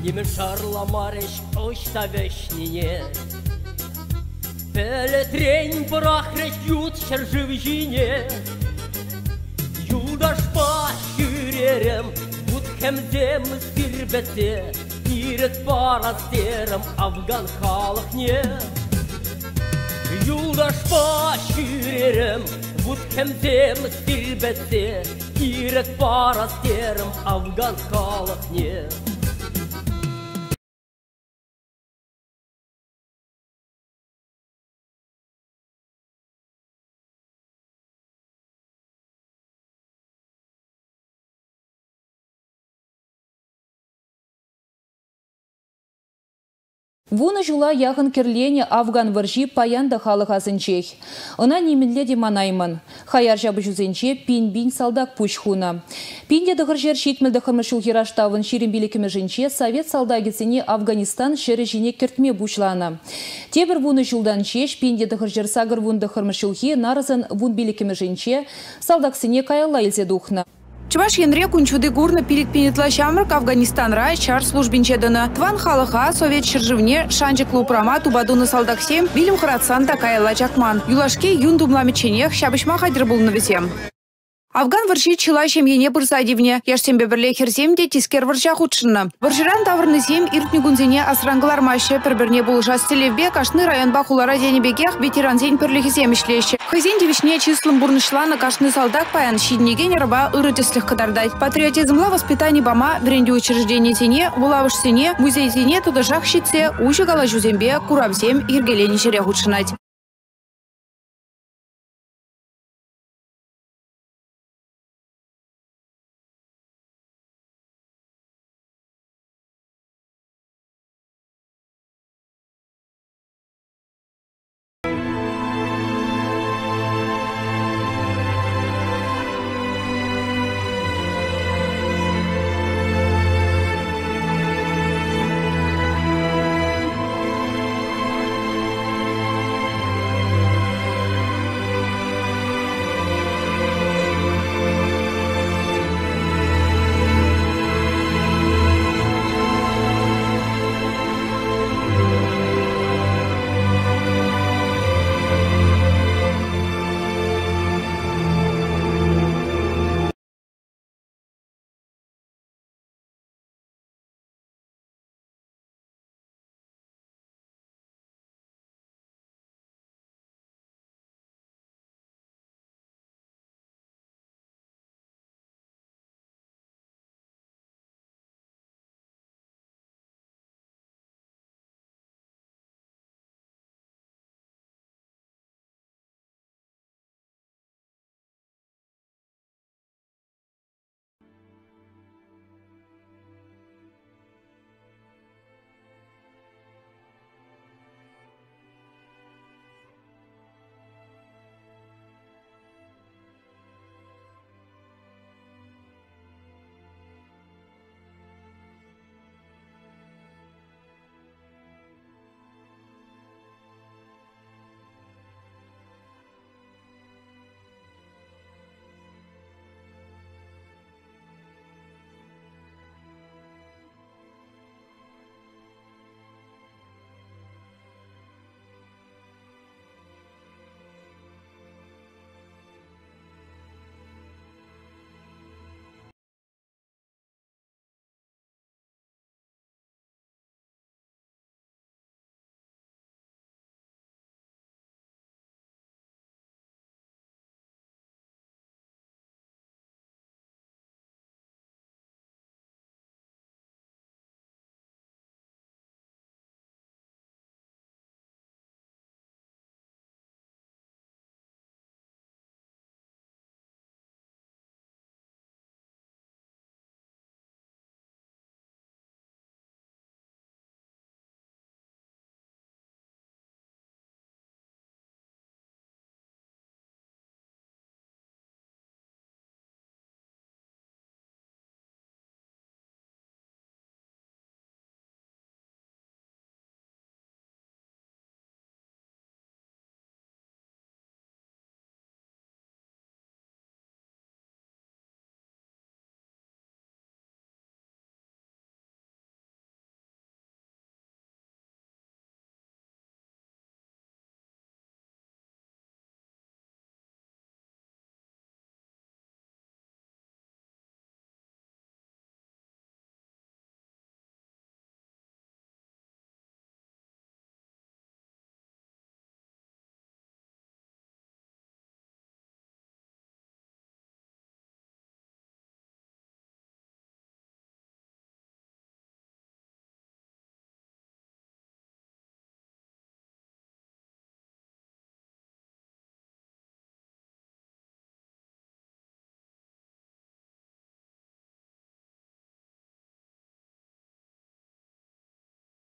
Емен шарламарыш ошта вешнине. Пелетрень брахреш ют шаржив жине. Юлдаш башюререм, будхемдем сирбете. Ирет парастерем Афган халықне. Юлдаш башюререм, будхемдем сирбете. Ирет парастерем Афган халықне. Вуны жула яғын кірлене Афган варжи паянда халық азынчех. Она неменледе манаймын. Хаяр жабы жүзенче пин-бин салдак пучхуна. Пинде дығыр жер шетмілді қымышыл хираштавын шерін билікімі жінче Совет салдагесіне Афганистан шері жіне кіртме бучланы. Тебір вуны жылдан чеш пинде дығыр жер сағыр вунды қырмышылхи нарызын вун билікімі жінче салдаксыне каялла елзе духна. Чуваш янре кунчуды гурна перед пенетла шамрак Афганистан рай чар службинчедана. Тван халаха совет шерживне шанчик лупрама тубадуны салдаксем билим харатсан такая лачакман. Юлашке юндумлами ченех шабышма хадир был навесем. Афган варши чилащем ене бұрсадивне. Яшсем бебірле херземде тискер варша худшынна. Варширан таврны сем иртні гунзене асранғылар маще пірбірне болыша стелевбе кашны район бахулара зенебекех ветеран зен пірлехізем ішлеші. Хызен девишне числым бурнышлана кашны солдат паян щиднеген рыба ырытеслих кадардать. Патриотизмла воспитание бама вренде учреждение зене, вулавыш сене, музей зене тудажах щитсе, уши галажу зембе, курабзем, иргелени жере худшынать.